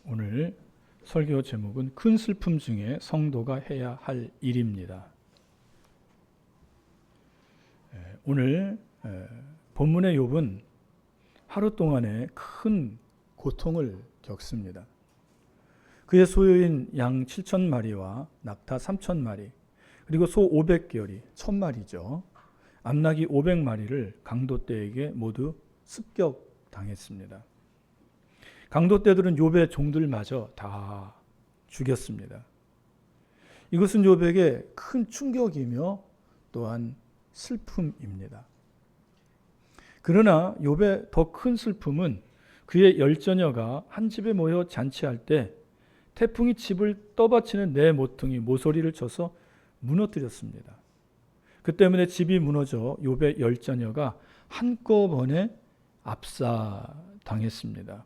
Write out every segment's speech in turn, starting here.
오늘 설교 제목은 큰 슬픔 중에 성도가 해야 할 일입니다. 오늘 본문의 욥은 하루 동안에 큰 고통을 겪습니다. 그의 소유인 양 7,000마리와 낙타 3,000마리, 그리고 소 500개월이 1,000마리죠. 암나귀 500마리를 강도떼에게 모두 습격당했습니다. 강도떼들은 욥의 종들마저 다 죽였습니다. 이것은 욥에게 큰 충격이며 또한 슬픔입니다. 그러나 욥의 더 큰 슬픔은 그의 10자녀가 한 집에 모여 잔치할 때 태풍이 집을 떠받치는 네 모퉁이 모서리를 쳐서 무너뜨렸습니다. 그 때문에 집이 무너져 욥의 10자녀가 한꺼번에 압사당했습니다.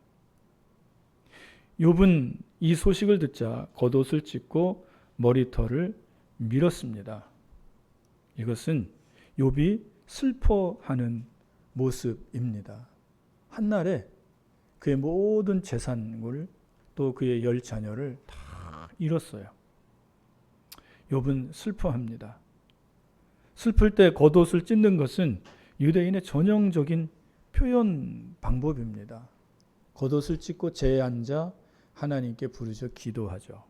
욥은 이 소식을 듣자 겉옷을 찢고 머리털을 밀었습니다. 이것은 욥이 슬퍼하는 모습입니다. 한날에 그의 모든 재산을 또 그의 10자녀를 다 잃었어요. 욥은 슬퍼합니다. 슬플 때 겉옷을 찢는 것은 유대인의 전형적인 표현 방법입니다. 겉옷을 찢고 재에 앉아 하나님께 부르짖어 기도하죠.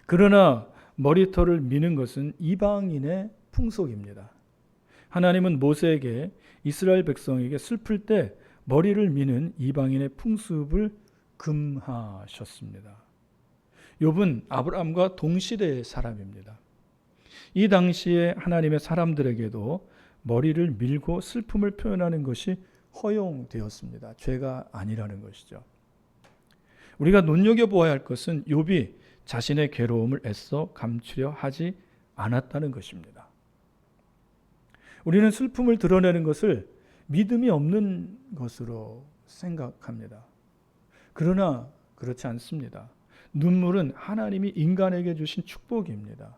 그러나 머리털을 미는 것은 이방인의 풍속입니다. 하나님은 모세에게 이스라엘 백성에게 슬플 때 머리를 미는 이방인의 풍습을 금하셨습니다. 욥은 아브라함과 동시대의 사람입니다. 이 당시에 하나님의 사람들에게도 머리를 밀고 슬픔을 표현하는 것이 허용되었습니다. 죄가 아니라는 것이죠. 우리가 눈여겨보아야 할 것은 욥이 자신의 괴로움을 애써 감추려 하지 않았다는 것입니다. 우리는 슬픔을 드러내는 것을 믿음이 없는 것으로 생각합니다. 그러나 그렇지 않습니다. 눈물은 하나님이 인간에게 주신 축복입니다.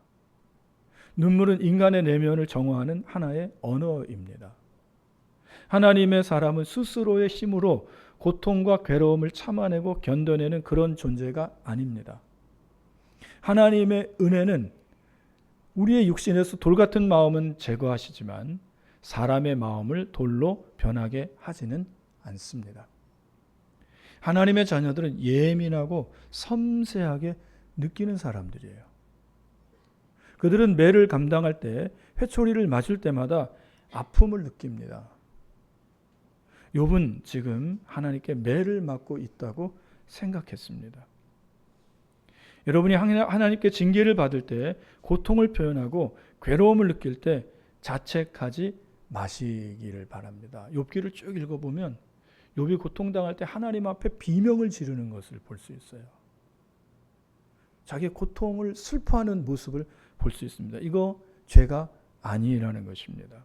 눈물은 인간의 내면을 정화하는 하나의 언어입니다. 하나님의 사람은 스스로의 힘으로 고통과 괴로움을 참아내고 견뎌내는 그런 존재가 아닙니다. 하나님의 은혜는 우리의 육신에서 돌 같은 마음은 제거하시지만 사람의 마음을 돌로 변하게 하지는 않습니다. 하나님의 자녀들은 예민하고 섬세하게 느끼는 사람들이에요. 그들은 매를 감당할 때 회초리를 맞을 때마다 아픔을 느낍니다. 욥은 지금 하나님께 매를 맞고 있다고 생각했습니다. 여러분이 하나님께 징계를 받을 때 고통을 표현하고 괴로움을 느낄 때 자책하지 마시기를 바랍니다. 욥기를 쭉 읽어보면 욥이 고통당할 때 하나님 앞에 비명을 지르는 것을 볼 수 있어요. 자기의 고통을 슬퍼하는 모습을 볼 수 있습니다. 이거 죄가 아니라는 것입니다.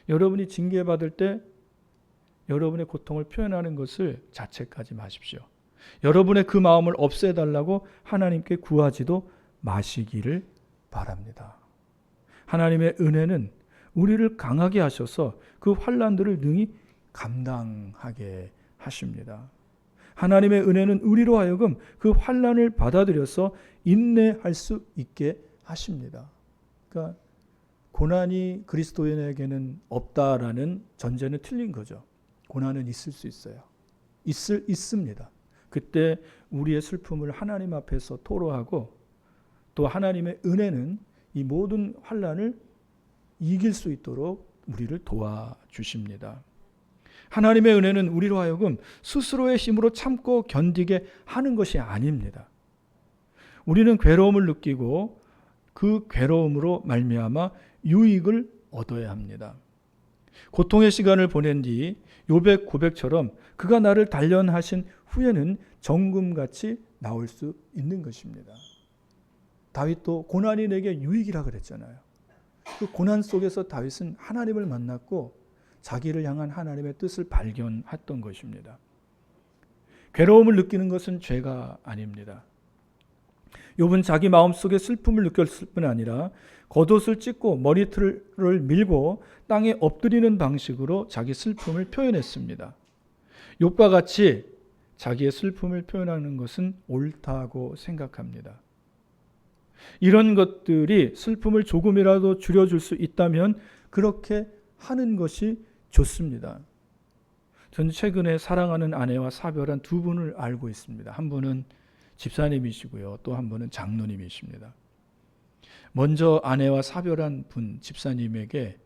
여러분이 징계받을 때 여러분의 고통을 표현하는 것을 자책하지 마십시오. 여러분의 그 마음을 없애달라고 하나님께 구하지도 마시기를 바랍니다. 하나님의 은혜는 우리를 강하게 하셔서 그 환난들을 능히 감당하게 하십니다. 하나님의 은혜는 우리로 하여금 그 환난을 받아들여서 인내할 수 있게 하십니다. 그러니까 고난이 그리스도인에게는 없다라는 전제는 틀린 거죠. 고난은 있을 수 있어요. 있습니다. 그때 우리의 슬픔을 하나님 앞에서 토로하고 또 하나님의 은혜는 이 모든 환난을 이길 수 있도록 우리를 도와주십니다. 하나님의 은혜는 우리로 하여금 스스로의 힘으로 참고 견디게 하는 것이 아닙니다. 우리는 괴로움을 느끼고 그 괴로움으로 말미암아 유익을 얻어야 합니다. 고통의 시간을 보낸 뒤 욥의 고백처럼 그가 나를 단련하신 후에는 정금같이 나올 수 있는 것입니다. 다윗도 고난이 내게 유익이라 그랬잖아요. 그 고난 속에서 다윗은 하나님을 만났고 자기를 향한 하나님의 뜻을 발견했던 것입니다. 괴로움을 느끼는 것은 죄가 아닙니다. 욥은 자기 마음속에 슬픔을 느꼈을 뿐 아니라 겉옷을 찢고 머리털을 밀고 땅에 엎드리는 방식으로 자기 슬픔을 표현했습니다. 욥과 같이 자기의 슬픔을 표현하는 것은 옳다고 생각합니다. 이런 것들이 슬픔을 조금이라도 줄여줄 수 있다면 그렇게 하는 것이 좋습니다. 저는 최근에 사랑하는 아내와 사별한 두 분을 알고 있습니다. 한 분은 집사님이시고요. 또 한 분은 장로님이십니다. 먼저 아내와 사별한 분, 집사님에게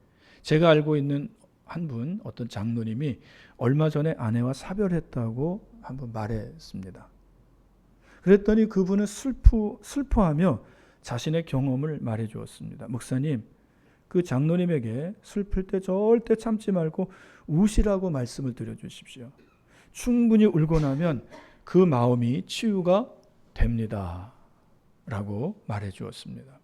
제가 알고 있는 한 분, 어떤 장로님이 얼마 전에 아내와 사별했다고 한번 말했습니다. 그랬더니 그분은 슬퍼하며 자신의 경험을 말해 주었습니다. 목사님, 그 장로님에게 슬플 때 절대 참지 말고 우시라고 말씀을 드려 주십시오. 충분히 울고 나면 그 마음이 치유가 됩니다. 라고 말해 주었습니다.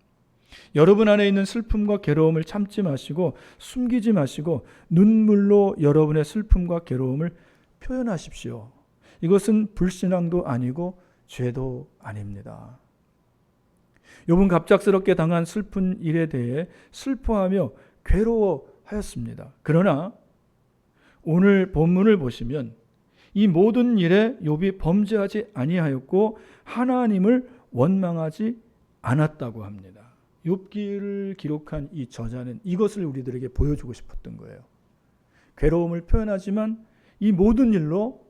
여러분 안에 있는 슬픔과 괴로움을 참지 마시고 숨기지 마시고 눈물로 여러분의 슬픔과 괴로움을 표현하십시오. 이것은 불신앙도 아니고 죄도 아닙니다. 욥은 갑작스럽게 당한 슬픈 일에 대해 슬퍼하며 괴로워하였습니다. 그러나 오늘 본문을 보시면 이 모든 일에 욥이 범죄하지 아니하였고 하나님을 원망하지 않았다고 합니다. 욥기를 기록한 이 저자는 이것을 우리들에게 보여주고 싶었던 거예요. 괴로움을 표현하지만 이 모든 일로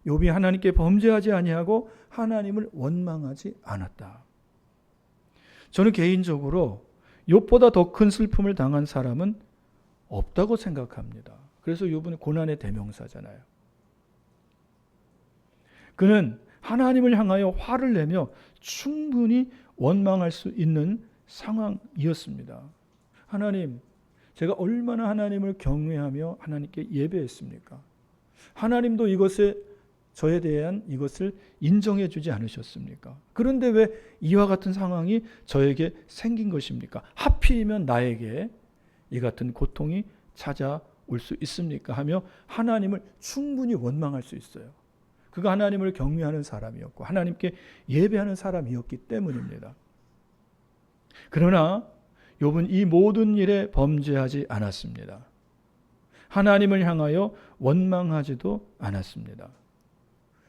욥이 하나님께 범죄하지 아니하고 하나님을 원망하지 않았다. 저는 개인적으로 욥보다 더 큰 슬픔을 당한 사람은 없다고 생각합니다. 그래서 욥은 고난의 대명사잖아요. 그는 하나님을 향하여 화를 내며 충분히 원망할 수 있는 상황이었습니다. 하나님, 제가 얼마나 하나님을 경외하며 하나님께 예배했습니까? 하나님도 저에 대한 이것을 인정해 주지 않으셨습니까? 그런데 왜 이와 같은 상황이 저에게 생긴 것입니까? 하필이면 나에게 이 같은 고통이 찾아올 수 있습니까? 하며 하나님을 충분히 원망할 수 있어요. 그가 하나님을 경외하는 사람이었고 하나님께 예배하는 사람이었기 때문입니다. 그러나 욥은 이 모든 일에 범죄하지 않았습니다. 하나님을 향하여 원망하지도 않았습니다.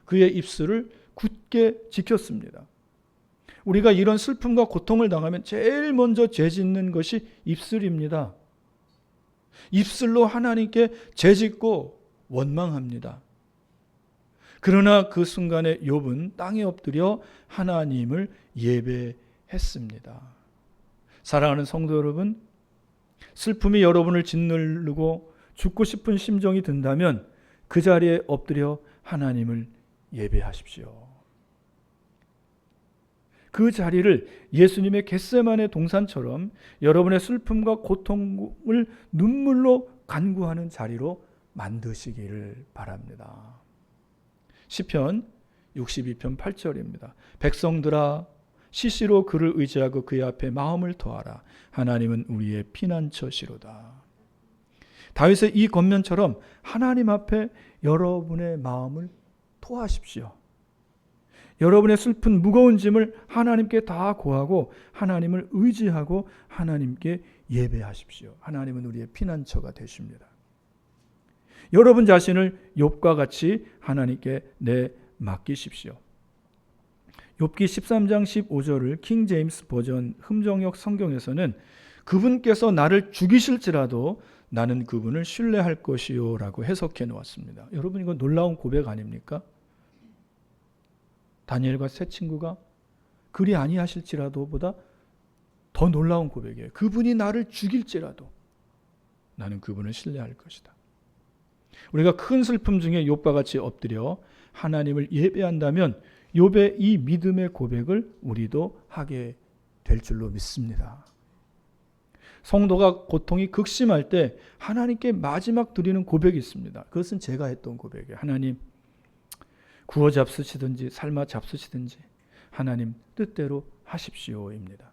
그의 입술을 굳게 지켰습니다. 우리가 이런 슬픔과 고통을 당하면 제일 먼저 죄짓는 것이 입술입니다. 입술로 하나님께 죄짓고 원망합니다. 그러나 그 순간에 욥은 땅에 엎드려 하나님을 예배했습니다. 사랑하는 성도 여러분, 슬픔이 여러분을 짓누르고 죽고 싶은 심정이 든다면 그 자리에 엎드려 하나님을 예배하십시오. 그 자리를 예수님의 겟세마네 동산처럼 여러분의 슬픔과 고통을 눈물로 간구하는 자리로 만드시기를 바랍니다. 시편 62편 8절입니다. 백성들아 시시로 그를 의지하고 그의 앞에 마음을 토하라. 하나님은 우리의 피난처시로다. 다윗의 이 권면처럼 하나님 앞에 여러분의 마음을 토하십시오. 여러분의 슬픈 무거운 짐을 하나님께 다 고하고 하나님을 의지하고 하나님께 예배하십시오. 하나님은 우리의 피난처가 되십니다. 여러분 자신을 욥과 같이 하나님께 맡기십시오. 욥기 13장 15절을 킹 제임스 버전 흠정역 성경에서는 그분께서 나를 죽이실지라도 나는 그분을 신뢰할 것이요 라고 해석해 놓았습니다. 여러분, 이거 놀라운 고백 아닙니까? 다니엘과 세 친구가 그리 아니하실지라도 보다 더 놀라운 고백이에요. 그분이 나를 죽일지라도 나는 그분을 신뢰할 것이다. 우리가 큰 슬픔 중에 욥과 같이 엎드려 하나님을 예배한다면 욥의 이 믿음의 고백을 우리도 하게 될 줄로 믿습니다. 성도가 고통이 극심할 때 하나님께 마지막 드리는 고백이 있습니다. 그것은 제가 했던 고백이에요. 하나님, 구워 잡수시든지 삶아 잡수시든지 하나님 뜻대로 하십시오입니다.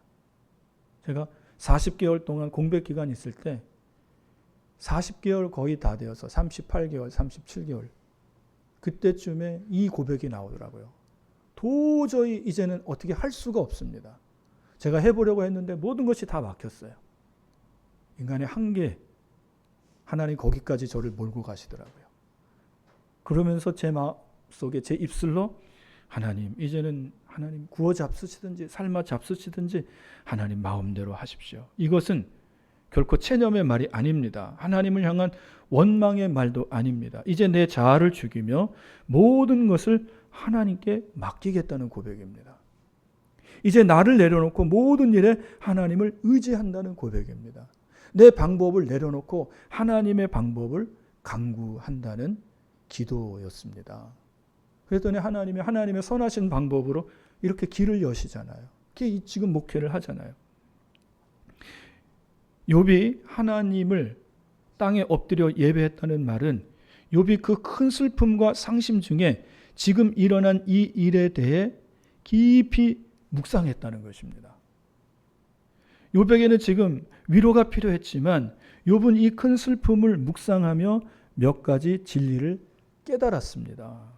제가 40개월 동안 공백 기간이 있을 때 40개월 거의 다 되어서 38개월, 37개월 그때쯤에 이 고백이 나오더라고요. 도저히 이제는 어떻게 할 수가 없습니다. 제가 해보려고 했는데 모든 것이 다 막혔어요. 인간의 한계, 하나님 거기까지 저를 몰고 가시더라고요. 그러면서 제 속에 제 입술로 하나님 이제는 하나님 구워 잡수시든지 삶아 잡수시든지 하나님 마음대로 하십시오. 이것은 결코 체념의 말이 아닙니다. 하나님을 향한 원망의 말도 아닙니다. 이제 내 자아를 죽이며 모든 것을 하나님께 맡기겠다는 고백입니다. 이제 나를 내려놓고 모든 일에 하나님을 의지한다는 고백입니다. 내 방법을 내려놓고 하나님의 방법을 강구한다는 기도였습니다. 그랬더니 하나님의 선하신 방법으로 이렇게 길을 여시잖아요. 지금 목회를 하잖아요. 욥이 하나님을 땅에 엎드려 예배했다는 말은 욥이 그 큰 슬픔과 상심 중에 지금 일어난 이 일에 대해 깊이 묵상했다는 것입니다. 욥에게는 지금 위로가 필요했지만 욥은 이 큰 슬픔을 묵상하며 몇 가지 진리를 깨달았습니다.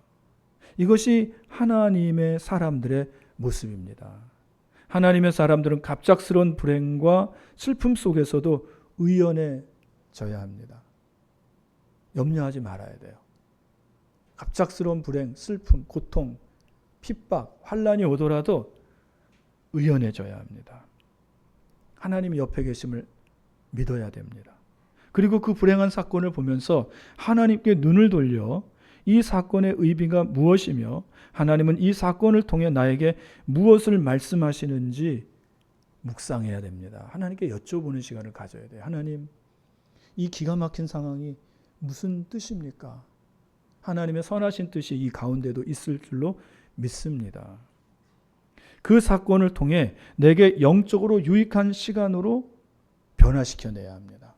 이것이 하나님의 사람들의 모습입니다. 하나님의 사람들은 갑작스러운 불행과 슬픔 속에서도 의연해져야 합니다. 염려하지 말아야 돼요. 갑작스러운 불행, 슬픔, 고통, 핍박, 환난이 오더라도 의연해져야 합니다. 하나님이 옆에 계심을 믿어야 됩니다. 그리고 그 불행한 사건을 보면서 하나님께 눈을 돌려 이 사건의 의미가 무엇이며 하나님은 이 사건을 통해 나에게 무엇을 말씀하시는지 묵상해야 됩니다. 하나님께 여쭤보는 시간을 가져야 돼요. 하나님, 이 기가 막힌 상황이 무슨 뜻입니까? 하나님의 선하신 뜻이 이 가운데도 있을 줄로 믿습니다. 그 사건을 통해 내게 영적으로 유익한 시간으로 변화시켜내야 합니다.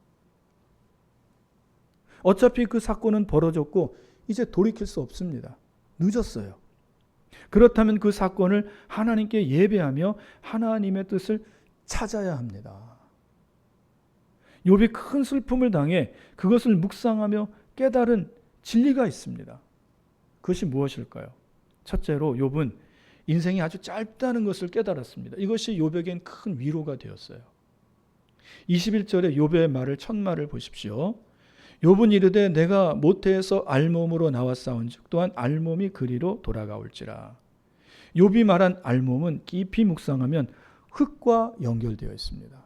어차피 그 사건은 벌어졌고 이제 돌이킬 수 없습니다. 늦었어요. 그렇다면 그 사건을 하나님께 예배하며 하나님의 뜻을 찾아야 합니다. 욥이 큰 슬픔을 당해 그것을 묵상하며 깨달은 진리가 있습니다. 그것이 무엇일까요? 첫째로 욥은 인생이 아주 짧다는 것을 깨달았습니다. 이것이 욥에겐 큰 위로가 되었어요. 21절에 욥의 말을 첫말을 보십시오. 욥은 이르되 내가 모태에서 알몸으로 나왔사온즉 또한 알몸이 그리로 돌아가올지라. 욥이 말한 알몸은 깊이 묵상하면 흙과 연결되어 있습니다.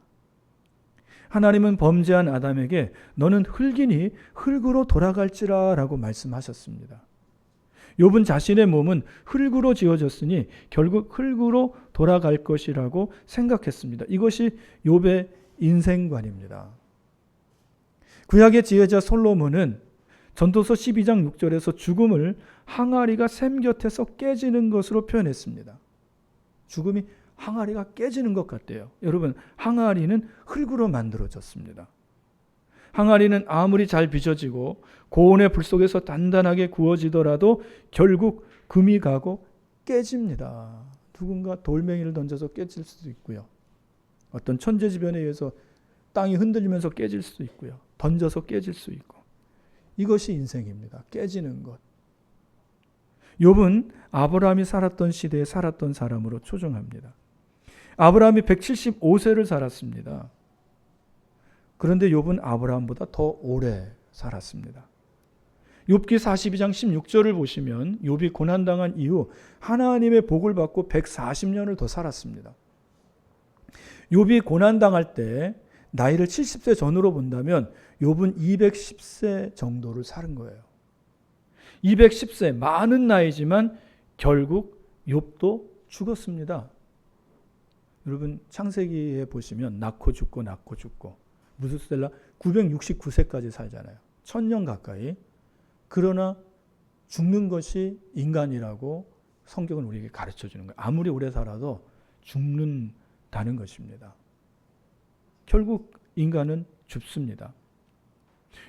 하나님은 범죄한 아담에게 너는 흙이니 흙으로 돌아갈지라 라고 말씀하셨습니다. 욥은 자신의 몸은 흙으로 지어졌으니 결국 흙으로 돌아갈 것이라고 생각했습니다. 이것이 욥의 인생관입니다. 구약의 지혜자 솔로몬은 전도서 12장 6절에서 죽음을 항아리가 샘 곁에서 깨지는 것으로 표현했습니다. 죽음이 항아리가 깨지는 것 같대요. 여러분, 항아리는 흙으로 만들어졌습니다. 항아리는 아무리 잘 빚어지고 고온의 불 속에서 단단하게 구워지더라도 결국 금이 가고 깨집니다. 누군가 돌멩이를 던져서 깨질 수도 있고요. 어떤 천재지변에 의해서 땅이 흔들리면서 깨질 수도 있고요. 던져서 깨질 수 있고. 이것이 인생입니다. 깨지는 것. 욥은 아브라함이 살았던 시대에 살았던 사람으로 초정합니다. 아브라함이 175세를 살았습니다. 그런데 욥은 아브라함보다 더 오래 살았습니다. 욥기 42장 16절을 보시면 욥이 고난당한 이후 하나님의 복을 받고 140년을 더 살았습니다. 욥이 고난당할 때 나이를 70세 전으로 본다면 욥은 210세 정도를 사는 거예요. 210세, 많은 나이지만 결국 욥도 죽었습니다. 여러분 창세기에 보시면 낳고 죽고 무드셀라 969세까지 살잖아요. 1000년 가까이. 그러나 죽는 것이 인간이라고 성경은 우리에게 가르쳐 주는 거예요. 아무리 오래 살아도 죽는다는 것입니다. 결국 인간은 죽습니다.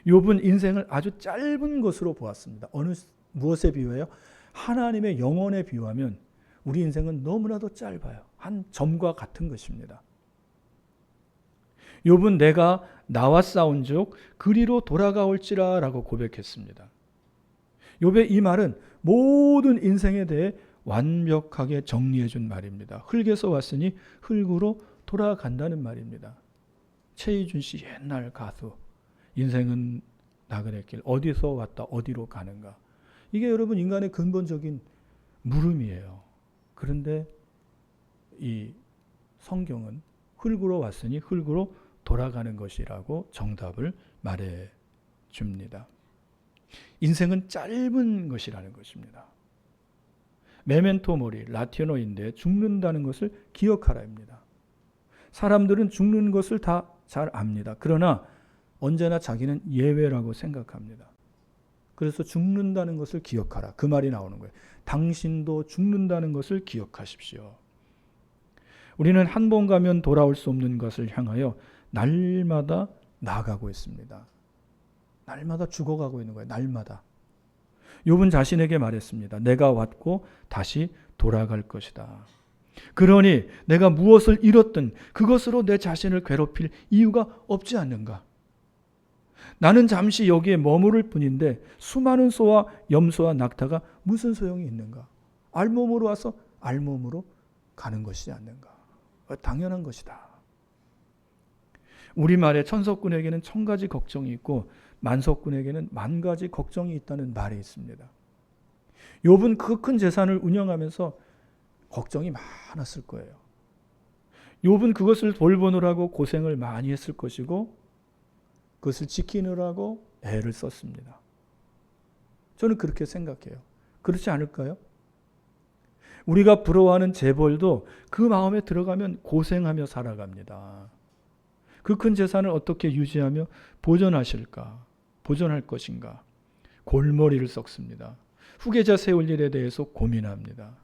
욥은 인생을 아주 짧은 것으로 보았습니다. 무엇에 비유해요? 하나님의 영원에 비유하면 우리 인생은 너무나도 짧아요. 한 점과 같은 것입니다. 욥은 내가 나와 싸운즉 그리로 돌아가올지라 라고 고백했습니다. 욥의 이 말은 모든 인생에 대해 완벽하게 정리해 준 말입니다. 흙에서 왔으니 흙으로 돌아간다는 말입니다. 최희준 씨 옛날 가수 인생은 나그네길 어디서 왔다 어디로 가는가. 이게 여러분 인간의 근본적인 물음이에요. 그런데 이 성경은 흙으로 왔으니 흙으로 돌아가는 것이라고 정답을 말해 줍니다. 인생은 짧은 것이라는 것입니다. 메멘토 모리, 라틴어인데 죽는다는 것을 기억하라입니다. 사람들은 죽는 것을 다 잘 압니다. 그러나 언제나 자기는 예외라고 생각합니다. 그래서 죽는다는 것을 기억하라. 그 말이 나오는 거예요. 당신도 죽는다는 것을 기억하십시오. 우리는 한 번 가면 돌아올 수 없는 것을 향하여 날마다 나아가고 있습니다. 날마다 죽어가고 있는 거예요. 날마다. 욥은 자신에게 말했습니다. 내가 왔고 다시 돌아갈 것이다. 그러니 내가 무엇을 잃었든 그것으로 내 자신을 괴롭힐 이유가 없지 않는가? 나는 잠시 여기에 머무를 뿐인데 수많은 소와 염소와 낙타가 무슨 소용이 있는가? 알몸으로 와서 알몸으로 가는 것이지 않는가? 당연한 것이다. 우리말에 천석군에게는 1000가지 걱정이 있고 만석군에게는 10,000가지 걱정이 있다는 말이 있습니다. 욥은 그 큰 재산을 운영하면서 걱정이 많았을 거예요. 욥은 그것을 돌보느라고 고생을 많이 했을 것이고 그것을 지키느라고 애를 썼습니다. 저는 그렇게 생각해요. 그렇지 않을까요? 우리가 부러워하는 재벌도 그 마음에 들어가면 고생하며 살아갑니다. 그 큰 재산을 어떻게 유지하며 보존할 것인가? 골머리를 썩습니다. 후계자 세울 일에 대해서 고민합니다.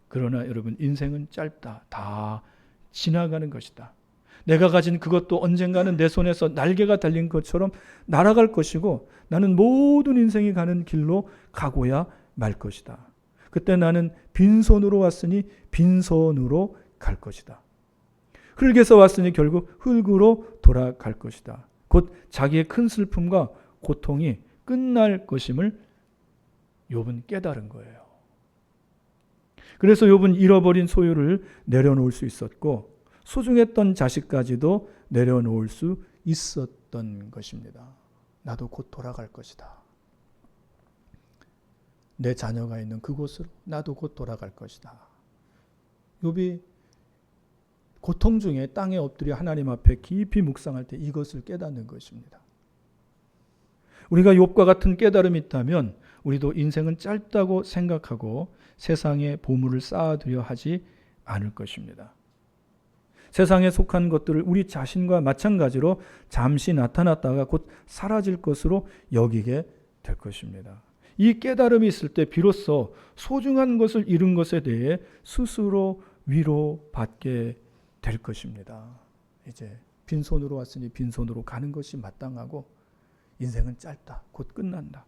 그러나 여러분 인생은 짧다. 다 지나가는 것이다. 내가 가진 그것도 언젠가는 내 손에서 날개가 달린 것처럼 날아갈 것이고 나는 모든 인생이 가는 길로 가고야 말 것이다. 그때 나는 빈손으로 왔으니 빈손으로 갈 것이다. 흙에서 왔으니 결국 흙으로 돌아갈 것이다. 곧 자기의 큰 슬픔과 고통이 끝날 것임을 욥은 깨달은 거예요. 그래서 욥은 잃어버린 소유를 내려놓을 수 있었고 소중했던 자식까지도 내려놓을 수 있었던 것입니다. 나도 곧 돌아갈 것이다. 내 자녀가 있는 그곳으로 나도 곧 돌아갈 것이다. 욥이 고통 중에 땅에 엎드려 하나님 앞에 깊이 묵상할 때 이것을 깨닫는 것입니다. 우리가 욥과 같은 깨달음이 있다면 우리도 인생은 짧다고 생각하고 세상에 보물을 쌓아두려 하지 않을 것입니다. 세상에 속한 것들을 우리 자신과 마찬가지로 잠시 나타났다가 곧 사라질 것으로 여기게 될 것입니다. 이 깨달음이 있을 때 비로소 소중한 것을 잃은 것에 대해 스스로 위로받게 될 것입니다. 이제 빈손으로 왔으니 빈손으로 가는 것이 마땅하고 인생은 짧다. 곧 끝난다.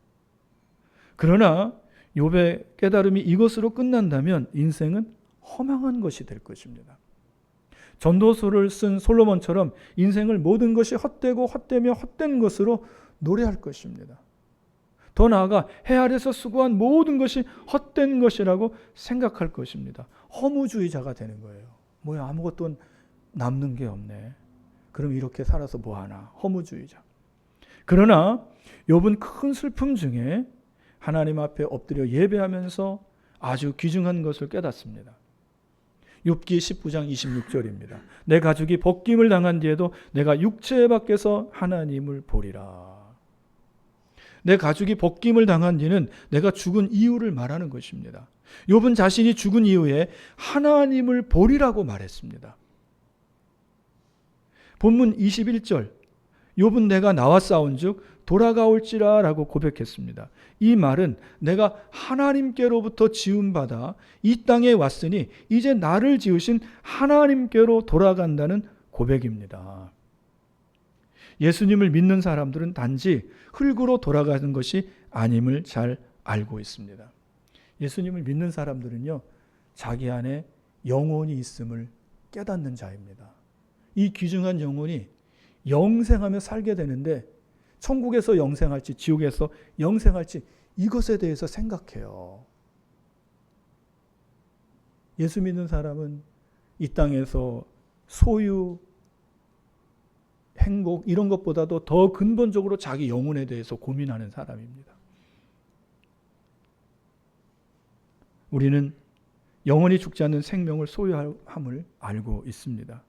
그러나 욥의 깨달음이 이것으로 끝난다면 인생은 허망한 것이 될 것입니다. 전도서를 쓴 솔로몬처럼 인생을 모든 것이 헛되고 헛되며 헛된 것으로 노래할 것입니다. 더 나아가 해 아래서 수고한 모든 것이 헛된 것이라고 생각할 것입니다. 허무주의자가 되는 거예요. 뭐야 아무것도 남는 게 없네. 그럼 이렇게 살아서 뭐하나. 허무주의자. 그러나 욥은 큰 슬픔 중에 하나님 앞에 엎드려 예배하면서 아주 귀중한 것을 깨닫습니다. 욥기 19장 26절입니다. 내 가죽이 벗김을 당한 뒤에도 내가 육체 밖에서 하나님을 보리라. 내 가죽이 벗김을 당한 뒤는 내가 죽은 이유를 말하는 것입니다. 욥은 자신이 죽은 이후에 하나님을 보리라고 말했습니다. 본문 21절 욥은 내가 나와 싸운즉 돌아가올지라 라고 고백했습니다. 이 말은 내가 하나님께로부터 지음받아 이 땅에 왔으니 이제 나를 지으신 하나님께로 돌아간다는 고백입니다. 예수님을 믿는 사람들은 단지 흙으로 돌아가는 것이 아님을 잘 알고 있습니다. 예수님을 믿는 사람들은요, 자기 안에 영혼이 있음을 깨닫는 자입니다. 이 귀중한 영혼이 영생하며 살게 되는데 천국에서 영생할지 지옥에서 영생할지 이것에 대해서 생각해요. 예수 믿는 사람은 이 땅에서 소유, 행복 이런 것보다도 더 근본적으로 자기 영혼에 대해서 고민하는 사람입니다. 우리는 영원히 죽지 않는 생명을 소유함을 알고 있습니다.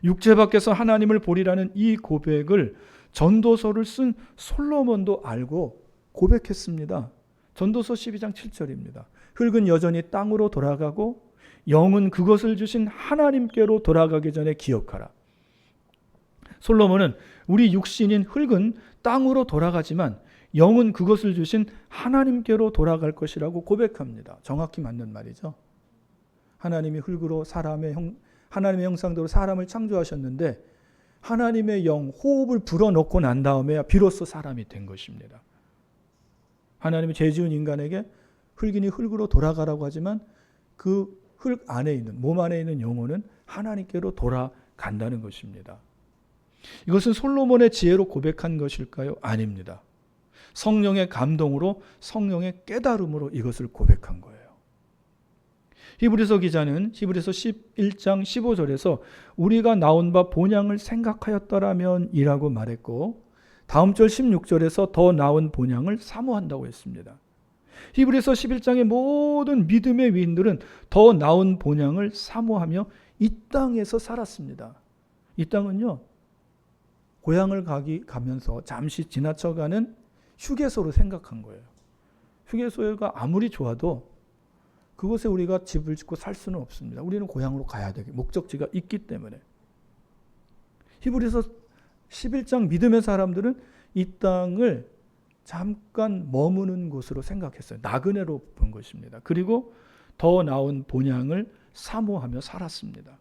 육체 밖에서 하나님을 보리라는 이 고백을 전도서를 쓴 솔로몬도 알고 고백했습니다. 전도서 12장 7절입니다. 흙은 여전히 땅으로 돌아가고 영은 그것을 주신 하나님께로 돌아가기 전에 기억하라. 솔로몬은 우리 육신인 흙은 땅으로 돌아가지만 영은 그것을 주신 하나님께로 돌아갈 것이라고 고백합니다. 정확히 맞는 말이죠. 하나님이 흙으로 하나님의 형상대로 사람을 창조하셨는데 하나님의 영, 호흡을 불어넣고 난 다음에야 비로소 사람이 된 것입니다. 하나님이 죄 지은 인간에게 흙이니 흙으로 돌아가라고 하지만 그 흙 안에 있는, 몸 안에 있는 영혼은 하나님께로 돌아간다는 것입니다. 이것은 솔로몬의 지혜로 고백한 것일까요? 아닙니다. 성령의 감동으로, 성령의 깨달음으로 이것을 고백한 거예요. 히브리서 기자는 히브리서 11장 15절에서 우리가 나온 바 본향을 생각하였더라면 이라고 말했고, 다음 절 16절에서 더 나은 본향을 사모한다고 했습니다. 히브리서 11장의 모든 믿음의 위인들은 더 나은 본향을 사모하며 이 땅에서 살았습니다. 이 땅은요, 고향을 가면서 잠시 지나쳐가는 휴게소로 생각한 거예요. 휴게소가 아무리 좋아도 그곳에 우리가 집을 짓고 살 수는 없습니다. 우리는 고향으로 가야 되기 목적지가 있기 때문에. 히브리서 11장 믿음의 사람들은 이 땅을 잠깐 머무는 곳으로 생각했어요. 나그네로 본 것입니다. 그리고 더 나은 본향을 사모하며 살았습니다.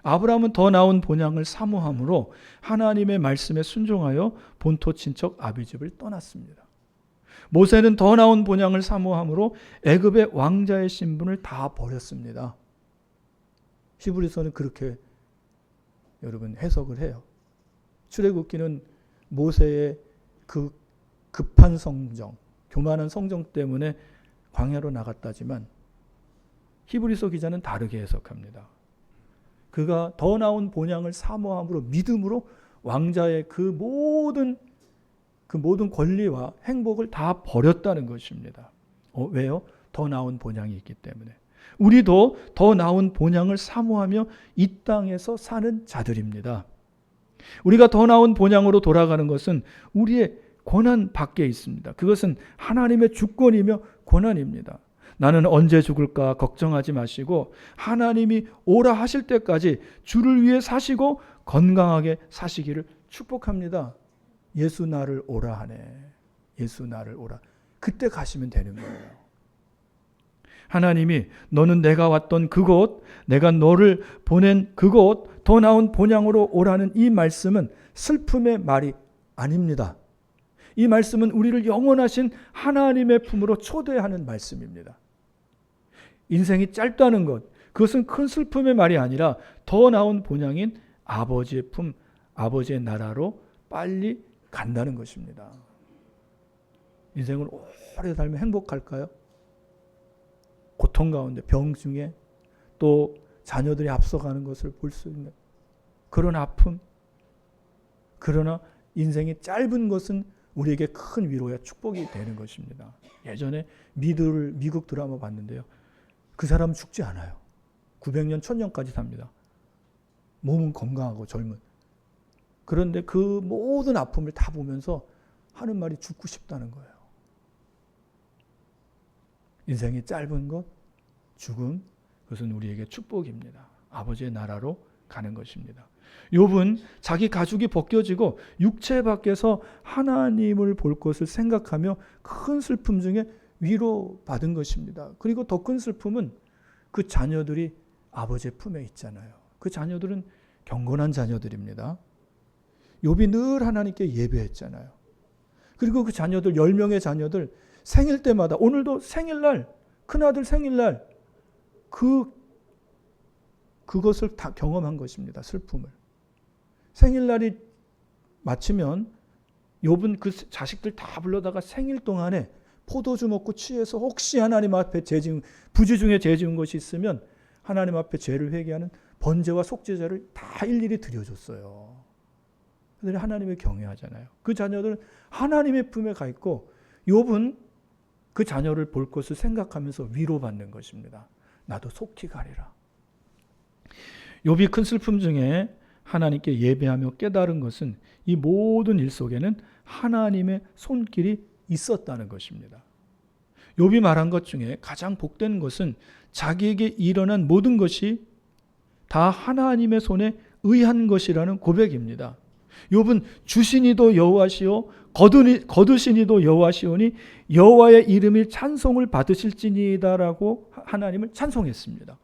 아브라함은 더 나은 본향을 사모함으로 하나님의 말씀에 순종하여 본토 친척 아비집을 떠났습니다. 모세는 더 나은 본향을 사모함으로 애굽의 왕자의 신분을 다 버렸습니다. 히브리서는 그렇게 여러분 해석을 해요. 출애굽기는 모세의 그 급한 성정, 교만한 성정 때문에 광야로 나갔다지만 히브리서 기자는 다르게 해석합니다. 그가 더 나은 본향을 사모함으로 믿음으로 왕자의 그 모든 권리와 행복을 다 버렸다는 것입니다. 왜요? 더 나은 본향이 있기 때문에. 우리도 더 나은 본향을 사모하며 이 땅에서 사는 자들입니다. 우리가 더 나은 본향으로 돌아가는 것은 우리의 권한 밖에 있습니다. 그것은 하나님의 주권이며 권한입니다. 나는 언제 죽을까 걱정하지 마시고 하나님이 오라 하실 때까지 주를 위해 사시고 건강하게 사시기를 축복합니다. 예수 나를 오라 하네. 예수 나를 오라. 그때 가시면 되는 거예요. 하나님이 너는 내가 왔던 그곳, 내가 너를 보낸 그곳, 더 나은 본향으로 오라는 이 말씀은 슬픔의 말이 아닙니다. 이 말씀은 우리를 영원하신 하나님의 품으로 초대하는 말씀입니다. 인생이 짧다는 것, 그것은 큰 슬픔의 말이 아니라 더 나은 본향인 아버지의 품, 아버지의 나라로 빨리 간다는 것입니다. 인생을 오래 살면 행복할까요? 고통 가운데, 병 중에 또 자녀들이 앞서가는 것을 볼 수 있는 그런 아픔. 그러나 인생이 짧은 것은 우리에게 큰 위로야 축복이 되는 것입니다. 예전에 미국 드라마 봤는데요. 그 사람은 죽지 않아요. 900년, 1000년까지 삽니다. 몸은 건강하고 젊은. 그런데 그 모든 아픔을 다 보면서 하는 말이 죽고 싶다는 거예요. 인생이 짧은 것, 죽음, 그것은 우리에게 축복입니다. 아버지의 나라로 가는 것입니다. 욥은 자기 가죽이 벗겨지고 육체 밖에서 하나님을 볼 것을 생각하며 큰 슬픔 중에 위로받은 것입니다. 그리고 더 큰 슬픔은 그 자녀들이 아버지의 품에 있잖아요. 그 자녀들은 경건한 자녀들입니다. 욥이 늘 하나님께 예배했잖아요. 그리고 그 자녀들 10명의 자녀들 생일 때마다 오늘도 생일날 큰아들 생일날 그것을 다 경험한 것입니다. 슬픔을. 생일날이 마치면 욥은 그 자식들 다 불러다가 생일 동안에 포도주 먹고 취해서 혹시 하나님 앞에 부지 중에 죄 지은 것이 있으면 하나님 앞에 죄를 회개하는 번제와 속죄제를 다 일일이 드려줬어요. 그들이 하나님을 경외하잖아요. 그 자녀들은 하나님의 품에 가 있고 욥은 그 자녀를 볼 것을 생각하면서 위로받는 것입니다. 나도 속히 가리라. 욥이 큰 슬픔 중에 하나님께 예배하며 깨달은 것은 이 모든 일 속에는 하나님의 손길이 있었다는 것입니다. 욥이 말한 것 중에 가장 복된 것은 자기에게 일어난 모든 것이 다 하나님의 손에 의한 것이라는 고백입니다. 욥은 주시니도 여호와시오 거두시니도 여호와시오니 여호와의 이름이 찬송을 받으실지니이다라고 하나님을 찬송했습니다.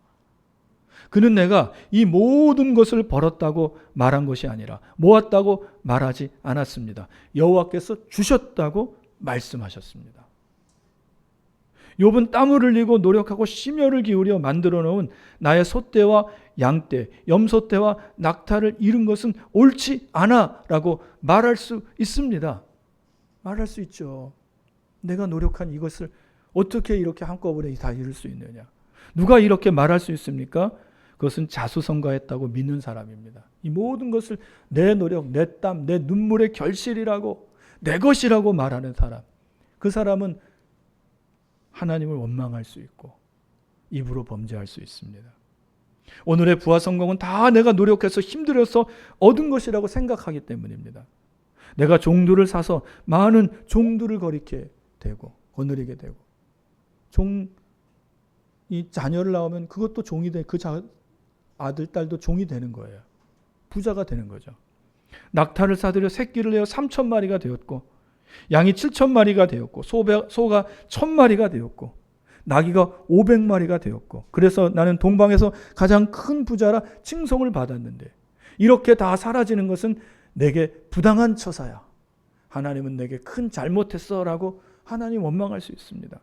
그는 내가 이 모든 것을 벌었다고 말한 것이 아니라 모았다고 말하지 않았습니다. 여호와께서 주셨다고 말씀하셨습니다. 욥은 땀을 흘리고 노력하고 심혈을 기울여 만들어 놓은 나의 소떼와 양떼, 염소떼와 낙타를 잃은 것은 옳지 않아 라고 말할 수 있습니다. 말할 수 있죠. 내가 노력한 이것을 어떻게 이렇게 한꺼번에 다 잃을 수 있느냐. 누가 이렇게 말할 수 있습니까? 그것은 자수성가했다고 믿는 사람입니다. 이 모든 것을 내 노력, 내 땀, 내 눈물의 결실이라고, 내 것이라고 말하는 사람. 그 사람은 하나님을 원망할 수 있고 입으로 범죄할 수 있습니다. 오늘의 부와 성공은 다 내가 노력해서 힘들어서 얻은 것이라고 생각하기 때문입니다. 내가 종들을 사서 많은 종들을 거느리게 되고 이 자녀를 낳으면 그것도 종이 돼. 그 아들, 딸도 종이 되는 거예요. 부자가 되는 거죠. 낙타를 사들여 새끼를 내어 3,000마리가 되었고 양이 7,000마리가 되었고 소가 1,000마리가 되었고 나귀가 500마리가 되었고 그래서 나는 동방에서 가장 큰 부자라 칭송을 받았는데 이렇게 다 사라지는 것은 내게 부당한 처사야. 하나님은 내게 큰 잘못했어 라고 하나님 원망할 수 있습니다.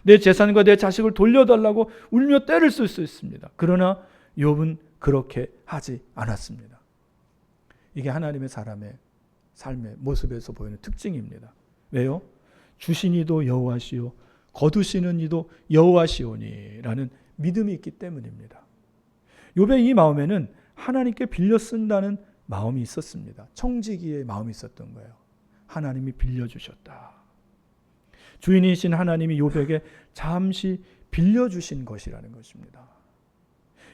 내 재산과 내 자식을 돌려달라고 울며 때를 쓸 수 있습니다. 그러나 욥은 그렇게 하지 않았습니다. 이게 하나님의 사람의 삶의 모습에서 보이는 특징입니다. 왜요? 주시니도 여호와시오 거두시는 이도 여호와시오니 라는 믿음이 있기 때문입니다. 욥의 이 마음에는 하나님께 빌려 쓴다는 마음이 있었습니다. 청지기의 마음이 있었던 거예요. 하나님이 빌려주셨다. 주인이신 하나님이 욥에게 잠시 빌려주신 것이라는 것입니다.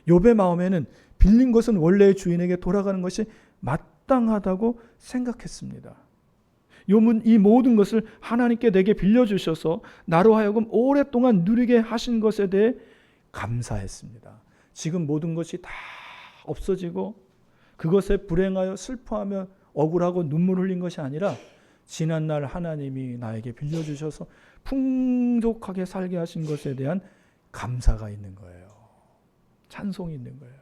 욥의 마음에는 빌린 것은 원래의 주인에게 돌아가는 것이 마땅하다고 생각했습니다. 욥은 이 모든 것을 하나님께 내게 빌려주셔서 나로 하여금 오랫동안 누리게 하신 것에 대해 감사했습니다. 지금 모든 것이 다 없어지고 그것에 불행하여 슬퍼하며 억울하고 눈물 흘린 것이 아니라 지난날 하나님이 나에게 빌려주셔서 풍족하게 살게 하신 것에 대한 감사가 있는 거예요. 찬송이 있는 거예요.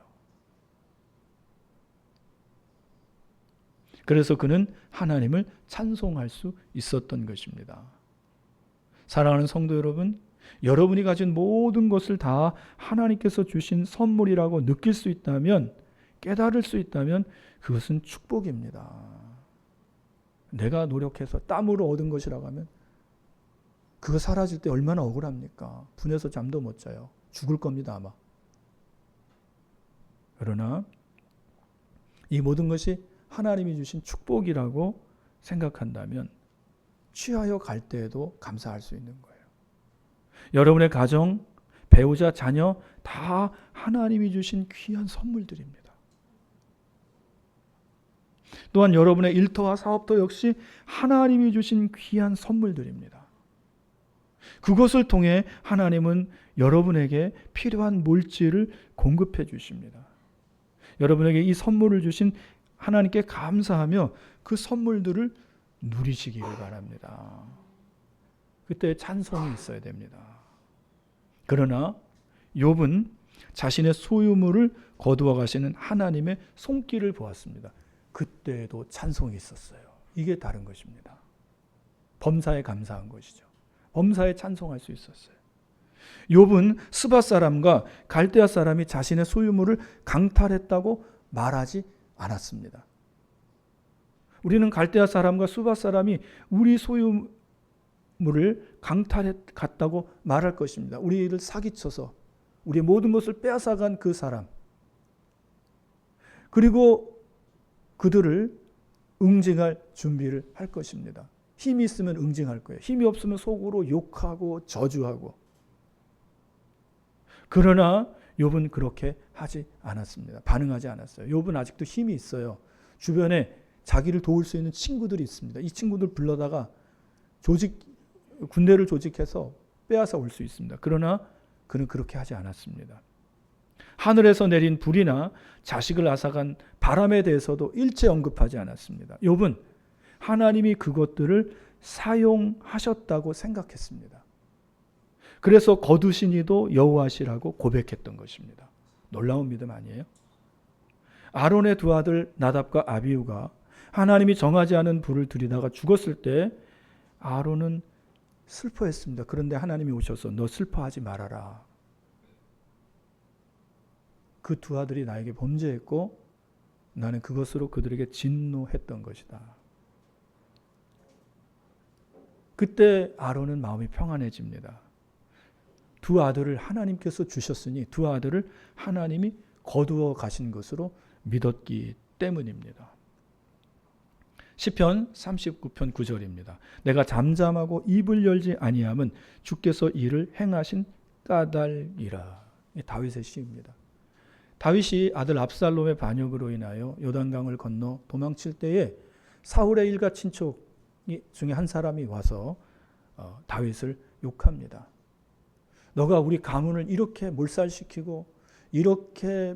그래서 그는 하나님을 찬송할 수 있었던 것입니다. 사랑하는 성도 여러분, 여러분이 가진 모든 것을 다 하나님께서 주신 선물이라고 느낄 수 있다면, 깨달을 수 있다면 그것은 축복입니다. 내가 노력해서 땀으로 얻은 것이라고 하면 그거 사라질 때 얼마나 억울합니까? 분해서 잠도 못 자요. 죽을 겁니다, 아마. 그러나 이 모든 것이 하나님이 주신 축복이라고 생각한다면 취하여 갈 때에도 감사할 수 있는 거예요. 여러분의 가정, 배우자, 자녀 다 하나님이 주신 귀한 선물들입니다. 또한 여러분의 일터와 사업도 역시 하나님이 주신 귀한 선물들입니다. 그것을 통해 하나님은 여러분에게 필요한 물질을 공급해 주십니다. 여러분에게 이 선물을 주신 하나님께 감사하며 그 선물들을 누리시기를 바랍니다. 그때 찬송이 있어야 됩니다. 그러나 욥은 자신의 소유물을 거두어 가시는 하나님의 손길을 보았습니다. 그때에도 찬송이 있었어요. 이게 다른 것입니다. 범사에 감사한 것이죠. 범사에 찬송할 수 있었어요. 욥은 스바 사람과 갈대아 사람이 자신의 소유물을 강탈했다고 말하지 않았습니다. 우리는 갈대아 사람과 스바 사람이 우리 소유물을 강탈했다고 말할 것입니다. 우리를 사기쳐서 우리의 모든 것을 빼앗아간 그 사람, 그리고 그들을 응징할 준비를 할 것입니다. 힘이 있으면 응징할 거예요. 힘이 없으면 속으로 욕하고 저주하고. 그러나 욥은 그렇게 하지 않았습니다. 반응하지 않았어요. 욥은 아직도 힘이 있어요. 주변에 자기를 도울 수 있는 친구들이 있습니다. 이 친구들 불러다가 군대를 조직해서 빼앗아 올 수 있습니다. 그러나 그는 그렇게 하지 않았습니다. 하늘에서 내린 불이나 자식을 앗아간 바람에 대해서도 일체 언급하지 않았습니다. 욥은 하나님이 그것들을 사용하셨다고 생각했습니다. 그래서 거두신 이도 여호와시라고 고백했던 것입니다. 놀라운 믿음 아니에요? 아론의 두 아들 나답과 아비후가 하나님이 정하지 않은 불을 들이다가 죽었을 때 아론은 슬퍼했습니다. 그런데 하나님이 오셔서 너 슬퍼하지 말아라. 그 두 아들이 나에게 범죄했고 나는 그것으로 그들에게 진노했던 것이다. 그때 아론은 마음이 평안해집니다. 두 아들을 하나님께서 주셨으니 두 아들을 하나님이 거두어 가신 것으로 믿었기 때문입니다. 시편 39편 9절입니다. 내가 잠잠하고 입을 열지 아니함은 주께서 이를 행하신 까닭이라. 다윗의 시입니다. 다윗이 아들 압살롬의 반역으로 인하여 요단강을 건너 도망칠 때에 사울의 일가 친척 중에 한 사람이 와서 다윗을 욕합니다. 너가 우리 가문을 이렇게 몰살시키고 이렇게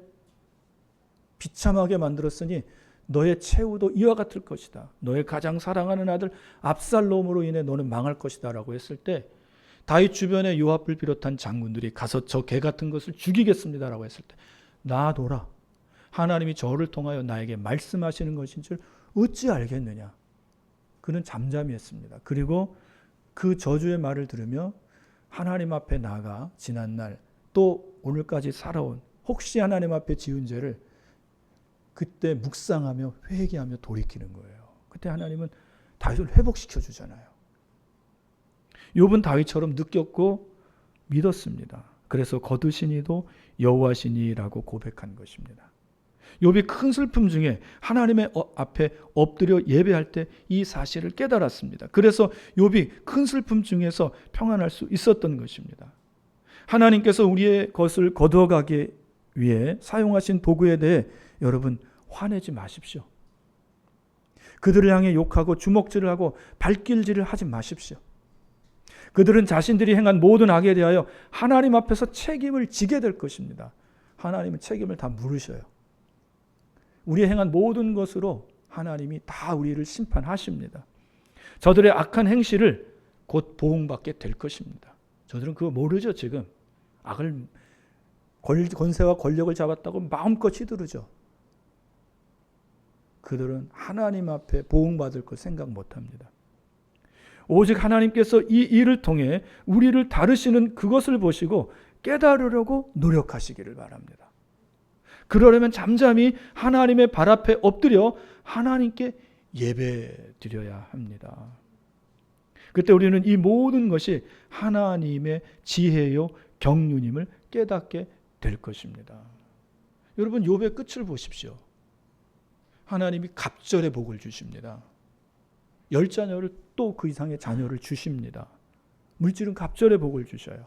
비참하게 만들었으니 너의 최후도 이와 같을 것이다. 너의 가장 사랑하는 아들 압살롬으로 인해 너는 망할 것이다 라고 했을 때 다윗 주변에 요압을 비롯한 장군들이 가서 저 개 같은 것을 죽이겠습니다 라고 했을 때 놔둬라. 하나님이 저를 통하여 나에게 말씀하시는 것인 줄 어찌 알겠느냐. 그는 잠잠히 했습니다. 그리고 그 저주의 말을 들으며 하나님 앞에 나아가 지난날 또 오늘까지 살아온 혹시 하나님 앞에 지은 죄를 그때 묵상하며 회개하며 돌이키는 거예요. 그때 하나님은 다윗을 회복시켜 주잖아요. 욥은 다윗처럼 느꼈고 믿었습니다. 그래서 거두시니도 여호와시니라고 고백한 것입니다. 욥이 큰 슬픔 중에 하나님의 앞에 엎드려 예배할 때 이 사실을 깨달았습니다. 그래서 욥이 큰 슬픔 중에서 평안할 수 있었던 것입니다. 하나님께서 우리의 것을 거두어가기 위해 사용하신 도구에 대해 여러분 화내지 마십시오. 그들을 향해 욕하고 주먹질을 하고 발길질을 하지 마십시오. 그들은 자신들이 행한 모든 악에 대하여 하나님 앞에서 책임을 지게 될 것입니다. 하나님은 책임을 다 물으셔요. 우리 행한 모든 것으로 하나님이 다 우리를 심판하십니다. 저들의 악한 행실을 곧 보응받게 될 것입니다. 저들은 그거 모르죠. 지금 악을 권세와 권력을 잡았다고 마음껏 휘두르죠. 그들은 하나님 앞에 보응받을 것 생각 못합니다. 오직 하나님께서 이 일을 통해 우리를 다루시는 그것을 보시고 깨달으려고 노력하시기를 바랍니다. 그러려면 잠잠히 하나님의 발 앞에 엎드려 하나님께 예배 드려야 합니다. 그때 우리는 이 모든 것이 하나님의 지혜요 경륜임을 깨닫게 될 것입니다. 여러분 욥의 끝을 보십시오. 하나님이 갑절의 복을 주십니다. 10자녀를 또 그 이상의 자녀를 주십니다. 물질은 갑절의 복을 주셔요.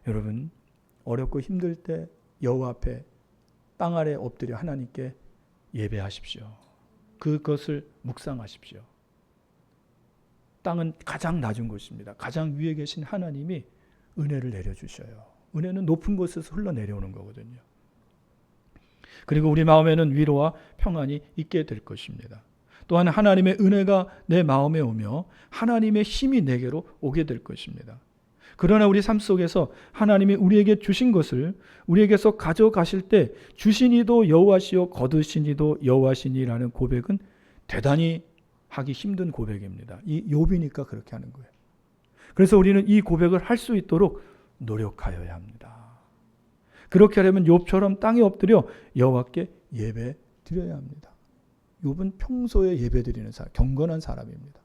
여러분 어렵고 힘들 때 여호와 앞에 땅 아래 엎드려 하나님께 예배하십시오. 그것을 묵상하십시오. 땅은 가장 낮은 곳입니다. 가장 위에 계신 하나님이 은혜를 내려주셔요. 은혜는 높은 곳에서 흘러내려오는 거거든요. 그리고 우리 마음에는 위로와 평안이 있게 될 것입니다. 또한 하나님의 은혜가 내 마음에 오며 하나님의 힘이 내게로 오게 될 것입니다. 그러나 우리 삶 속에서 하나님이 우리에게 주신 것을 우리에게서 가져가실 때 주시니도 여호와시요 거두시니도 여호와시니라는 고백은 대단히 하기 힘든 고백입니다. 이 욥이니까 그렇게 하는 거예요. 그래서 우리는 이 고백을 할 수 있도록 노력하여야 합니다. 그렇게 하려면 욥처럼 땅에 엎드려 여호와께 예배 드려야 합니다. 욥은 평소에 예배 드리는 사람, 경건한 사람입니다.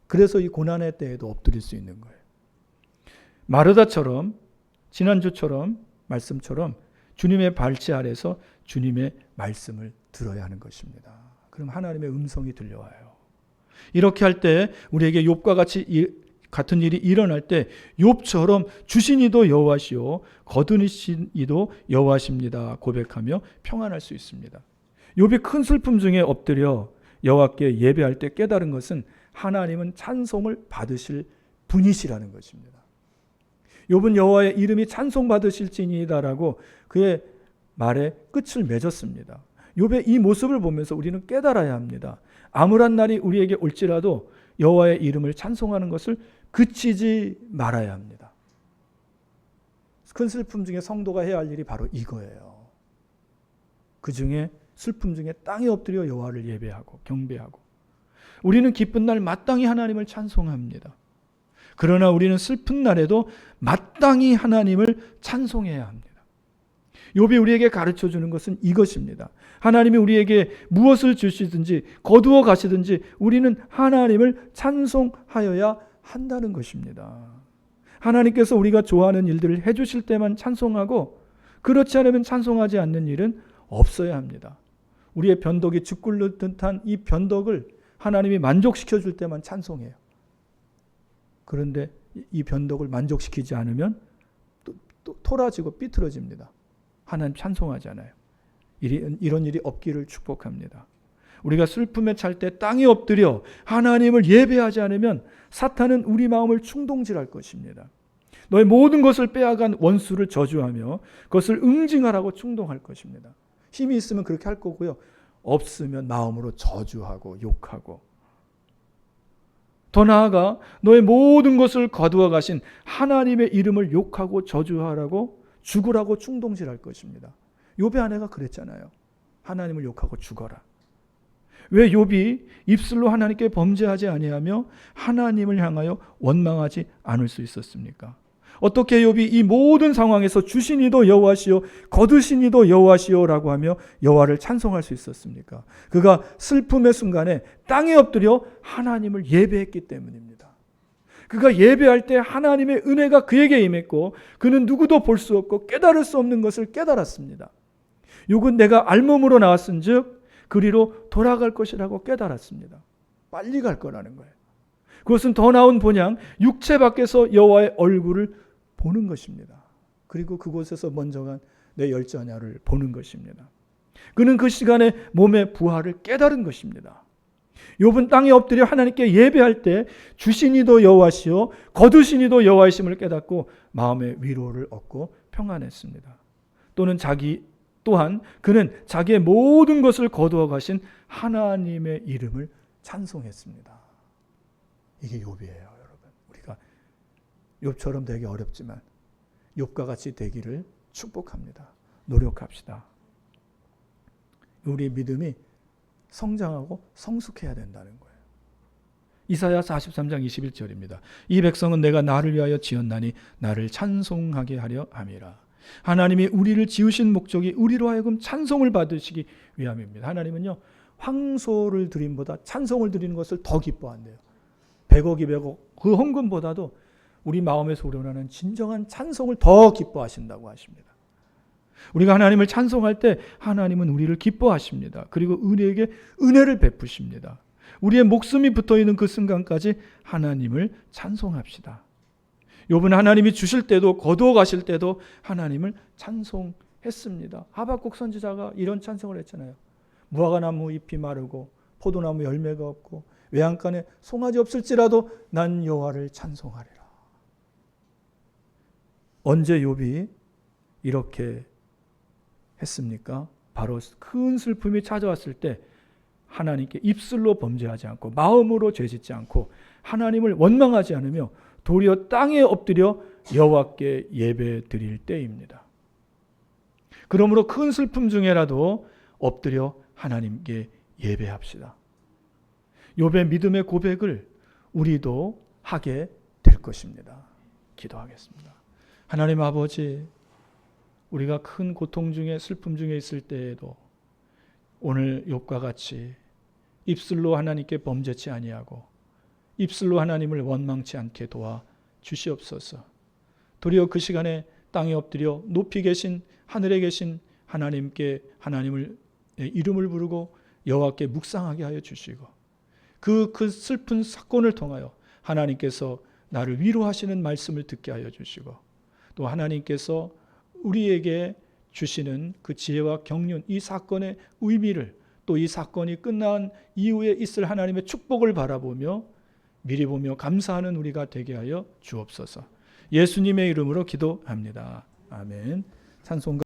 그래서 이 고난의 때에도 엎드릴 수 있는 거예요. 마르다처럼 지난주처럼 말씀처럼 주님의 발치 아래서 주님의 말씀을 들어야 하는 것입니다. 그럼 하나님의 음성이 들려와요. 이렇게 할 때 우리에게 욥과 같은 일이 일어날 때 욥처럼 주신 이도 여호와시오 거두신 이도 여호와십니다 고백하며 평안할 수 있습니다. 욥이 큰 슬픔 중에 엎드려 여호와께 예배할 때 깨달은 것은 하나님은 찬송을 받으실 분이시라는 것입니다. 욥은 여호와의 이름이 찬송받으실지니이다라고 그의 말에 끝을 맺었습니다. 욥의 이 모습을 보면서 우리는 깨달아야 합니다. 암울한 날이 우리에게 올지라도 여호와의 이름을 찬송하는 것을 그치지 말아야 합니다. 큰 슬픔 중에 성도가 해야 할 일이 바로 이거예요. 그 중에 슬픔 중에 땅에 엎드려 여호와를 예배하고 경배하고, 우리는 기쁜 날 마땅히 하나님을 찬송합니다. 그러나 우리는 슬픈 날에도 마땅히 하나님을 찬송해야 합니다. 욥이 우리에게 가르쳐주는 것은 이것입니다. 하나님이 우리에게 무엇을 주시든지 거두어 가시든지 우리는 하나님을 찬송하여야 한다는 것입니다. 하나님께서 우리가 좋아하는 일들을 해주실 때만 찬송하고, 그렇지 않으면 찬송하지 않는 일은 없어야 합니다. 우리의 변덕이 짓궂은 듯한 이 변덕을 하나님이 만족시켜 줄 때만 찬송해요. 그런데 이 변덕을 만족시키지 않으면 또 토라지고 삐뚤어집니다. 하나님 찬송하잖아요. 이런 일이 없기를 축복합니다. 우리가 슬픔에 찰 때 땅에 엎드려 하나님을 예배하지 않으면 사탄은 우리 마음을 충동질할 것입니다. 너의 모든 것을 빼앗간 원수를 저주하며 그것을 응징하라고 충동할 것입니다. 힘이 있으면 그렇게 할 거고요. 없으면 마음으로 저주하고 욕하고, 더 나아가 너의 모든 것을 거두어 가신 하나님의 이름을 욕하고 저주하라고 죽으라고 충동질할 것입니다. 욥의 아내가 그랬잖아요. 하나님을 욕하고 죽어라. 왜 욥이 입술로 하나님께 범죄하지 아니하며 하나님을 향하여 원망하지 않을 수 있었습니까? 어떻게 욥이 이 모든 상황에서 주신 이도 여호와시오 거두신 이도 여호와시오라고 하며 여호와를 찬송할 수 있었습니까? 그가 슬픔의 순간에 땅에 엎드려 하나님을 예배했기 때문입니다. 그가 예배할 때 하나님의 은혜가 그에게 임했고 그는 누구도 볼 수 없고 깨달을 수 없는 것을 깨달았습니다. 욥은 내가 알몸으로 나왔은즉 그리로 돌아갈 것이라고 깨달았습니다. 빨리 갈 거라는 거예요. 그것은 더 나은 본향 육체 밖에서 여호와의 얼굴을 보는 것입니다. 그리고 그곳에서 먼저 간 내 열자냐를 보는 것입니다. 그는 그 시간에 몸의 부활을 깨달은 것입니다. 욥은 땅에 엎드려 하나님께 예배할 때 주신 이도 여호와시오 거두신 이도 여호와이심을 깨닫고 마음의 위로를 얻고 평안했습니다. 또한 그는 자기의 모든 것을 거두어 가신 하나님의 이름을 찬송했습니다. 이게 욥이에요, 여러분. 우리가 욥처럼 되기 어렵지만 욥과 같이 되기를 축복합니다. 노력합시다. 우리의 믿음이 성장하고 성숙해야 된다는 거예요. 이사야 43장 21절입니다. 이 백성은 내가 나를 위하여 지었나니 나를 찬송하게 하려 함이라. 하나님이 우리를 지으신 목적이 우리로 하여금 찬송을 받으시기 위함입니다. 하나님은요, 황소를 드림보다 찬송을 드리는 것을 더 기뻐한대요. 100억, 200억 그 헌금보다도 우리 마음에서 우러나는 진정한 찬송을 더 기뻐하신다고 하십니다. 우리가 하나님을 찬송할 때 하나님은 우리를 기뻐하십니다. 그리고 우리에게 은혜를 베푸십니다. 우리의 목숨이 붙어있는 그 순간까지 하나님을 찬송합시다. 욥은 하나님이 주실 때도 거두어 가실 때도 하나님을 찬송했습니다. 하박국 선지자가 이런 찬송을 했잖아요. 무화과나무 잎이 마르고 포도나무 열매가 없고 외양간에 송아지 없을지라도 난 여호와를 찬송하리라. 언제 욥이 이렇게 했습니까? 바로 큰 슬픔이 찾아왔을 때 하나님께 입술로 범죄하지 않고 마음으로 죄짓지 않고 하나님을 원망하지 않으며 도리어 땅에 엎드려 여호와께 예배 드릴 때입니다. 그러므로 큰 슬픔 중에라도 엎드려 하나님께 예배합시다. 욥의 믿음의 고백을 우리도 하게 될 것입니다. 기도하겠습니다. 하나님 아버지, 우리가 큰 고통 중에 슬픔 중에 있을 때에도 오늘 욥과 같이 입술로 하나님께 범죄치 아니하고 입술로 하나님을 원망치 않게 도와 주시옵소서. 도리어 그 시간에 땅에 엎드려 높이 계신 하늘에 계신 하나님께 하나님을 이름을 부르고 여호와께 묵상하게 하여 주시고 그 슬픈 사건을 통하여 하나님께서 나를 위로하시는 말씀을 듣게 하여 주시고 또 하나님께서 우리에게 주시는 그 지혜와 경륜, 이 사건의 의미를 또 이 사건이 끝난 이후에 있을 하나님의 축복을 바라보며 미리 보며 감사하는 우리가 되게 하여 주옵소서. 예수님의 이름으로 기도합니다. 아멘. 찬송가